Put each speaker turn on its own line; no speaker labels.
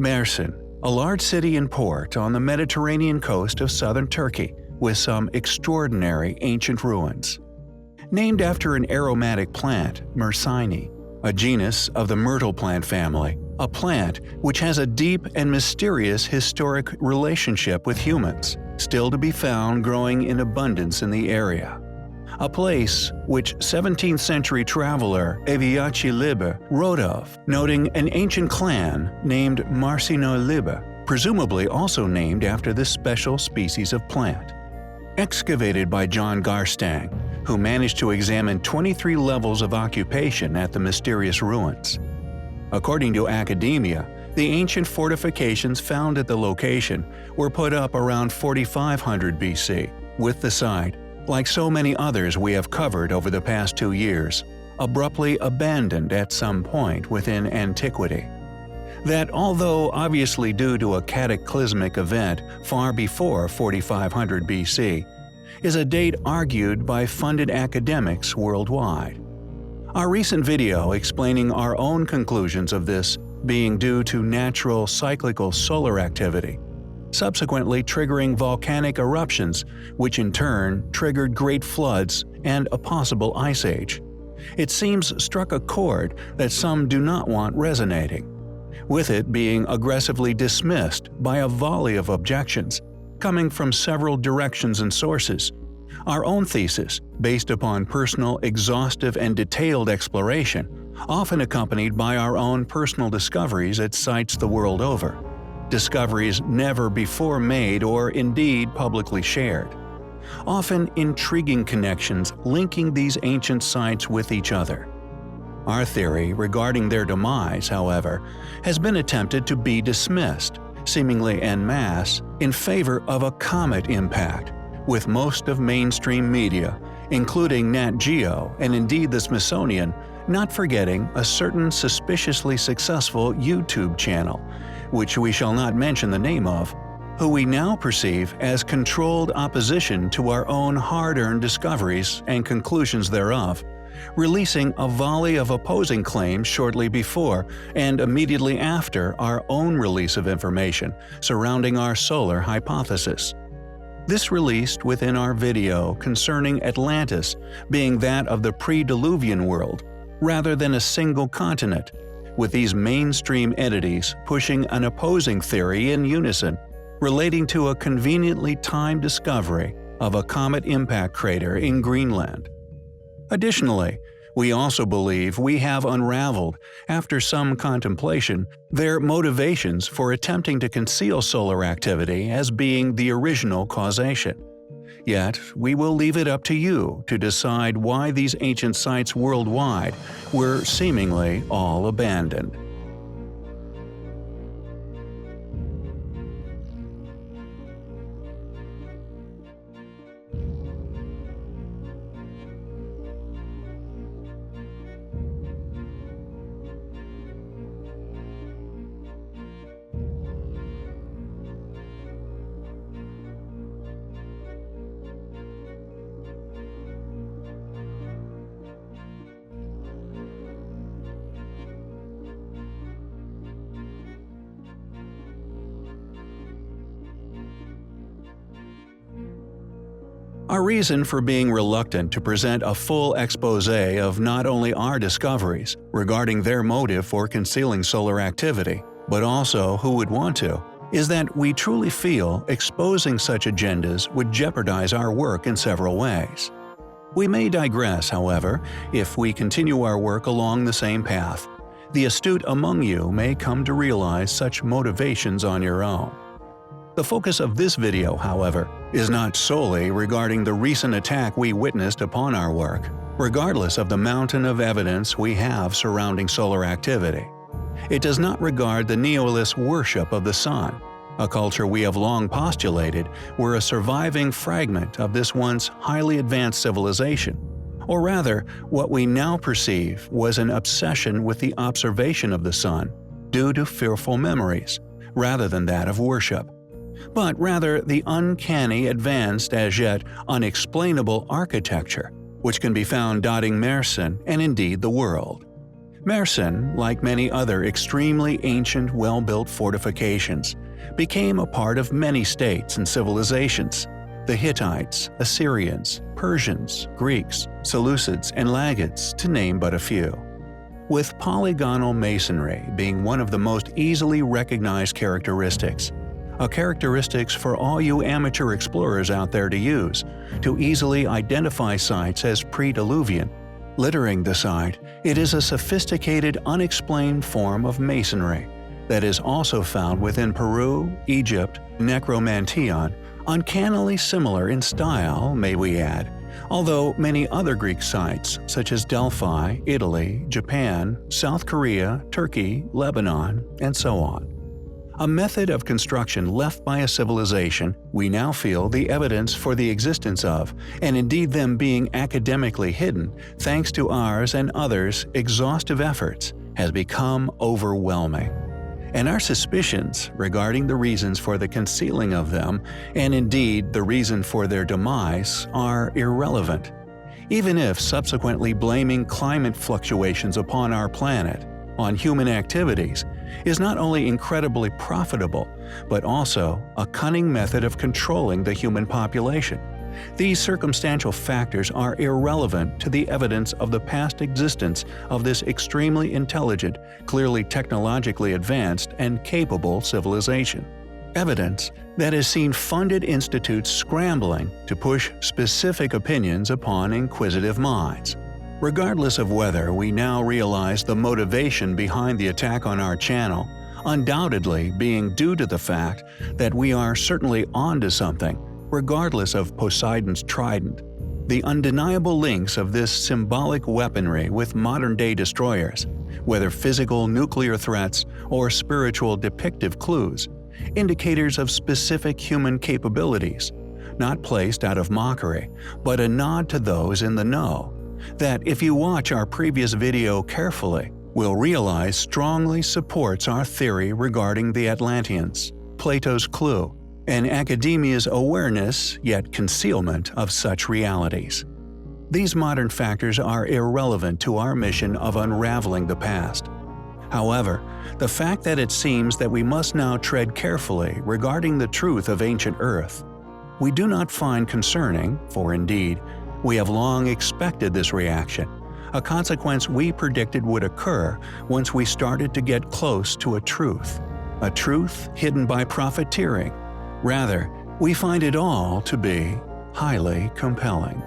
Mersin, a large city and port on the Mediterranean coast of southern Turkey, with some extraordinary ancient ruins. Named after an aromatic plant, Mersini, a genus of the myrtle plant family, a plant which has a deep and mysterious historic relationship with humans, still to be found growing in abundance in the area. A place which 17th century traveler Eviaci Liber wrote of, noting an ancient clan named Marcino Liber, presumably also named after this special species of plant. Excavated by John Garstang, who managed to examine 23 levels of occupation at the mysterious ruins. According to academia, the ancient fortifications found at the location were put up around 4500 BC, with the site, like so many others we have covered over the past 2 years, abruptly abandoned at some point within antiquity. That, although obviously due to a cataclysmic event far before 4500 BC, is a date argued by funded academics worldwide. Our recent video explaining our own conclusions of this being due to natural cyclical solar activity, subsequently triggering volcanic eruptions, which in turn triggered great floods and a possible ice age. It seems struck a chord that some do not want resonating, with it being aggressively dismissed by a volley of objections, coming from several directions and sources. Our own thesis, based upon personal, exhaustive, and detailed exploration, often accompanied by our own personal discoveries at sites the world over. Discoveries never before made or indeed publicly shared. Often intriguing connections linking these ancient sites with each other. Our theory regarding their demise, however, has been attempted to be dismissed, seemingly en masse, in favor of a comet impact, with most of mainstream media, including Nat Geo and indeed the Smithsonian, not forgetting a certain suspiciously successful YouTube channel, which we shall not mention the name of, who we now perceive as controlled opposition to our own hard-earned discoveries and conclusions thereof, releasing a volley of opposing claims shortly before and immediately after our own release of information surrounding our solar hypothesis. This released within our video concerning Atlantis being that of the pre-Diluvian world, rather than a single continent, with these mainstream entities pushing an opposing theory in unison, relating to a conveniently timed discovery of a comet impact crater in Greenland. Additionally, we also believe we have unraveled, after some contemplation, their motivations for attempting to conceal solar activity as being the original causation. Yet, we will leave it up to you to decide why these ancient sites worldwide were seemingly all abandoned. Our reason for being reluctant to present a full exposé of not only our discoveries regarding their motive for concealing solar activity, but also who would want to, is that we truly feel exposing such agendas would jeopardize our work in several ways. We may digress, however, if we continue our work along the same path. The astute among you may come to realize such motivations on your own. The focus of this video, however, is not solely regarding the recent attack we witnessed upon our work, regardless of the mountain of evidence we have surrounding solar activity. It does not regard the Neolith's worship of the sun, a culture we have long postulated were a surviving fragment of this once highly advanced civilization, or rather, what we now perceive was an obsession with the observation of the sun due to fearful memories, rather than that of worship, but rather the uncanny, advanced, as yet unexplainable architecture, which can be found dotting Mersin and indeed the world. Mersin, like many other extremely ancient well-built fortifications, became a part of many states and civilizations: the Hittites, Assyrians, Persians, Greeks, Seleucids, and Lagids, to name but a few. With polygonal masonry being one of the most easily recognized characteristics, a characteristics for all you amateur explorers out there to use, to easily identify sites as pre-Diluvian. Littering the site, it is a sophisticated, unexplained form of masonry that is also found within Peru, Egypt, Necromantion, uncannily similar in style, may we add, although many other Greek sites such as Delphi, Italy, Japan, South Korea, Turkey, Lebanon, and so on. A method of construction left by a civilization we now feel the evidence for the existence of, and indeed them being academically hidden thanks to ours and others' exhaustive efforts, has become overwhelming. And our suspicions regarding the reasons for the concealing of them, and indeed the reason for their demise, are irrelevant. Even if subsequently blaming climate fluctuations upon our planet, on human activities, is not only incredibly profitable, but also a cunning method of controlling the human population. These circumstantial factors are irrelevant to the evidence of the past existence of this extremely intelligent, clearly technologically advanced, and capable civilization. Evidence that has seen funded institutes scrambling to push specific opinions upon inquisitive minds. Regardless of whether we now realize the motivation behind the attack on our channel, undoubtedly being due to the fact that we are certainly onto something, regardless of Poseidon's trident, the undeniable links of this symbolic weaponry with modern-day destroyers, whether physical nuclear threats or spiritual depictive clues, indicators of specific human capabilities, not placed out of mockery, but a nod to those in the know, that if you watch our previous video carefully, will realize strongly supports our theory regarding the Atlanteans, Plato's clue, and academia's awareness yet concealment of such realities. These modern factors are irrelevant to our mission of unraveling the past. However, the fact that it seems that we must now tread carefully regarding the truth of ancient Earth, we do not find concerning, for indeed, we have long expected this reaction, a consequence we predicted would occur once we started to get close to a truth hidden by profiteering. Rather, we find it all to be highly compelling.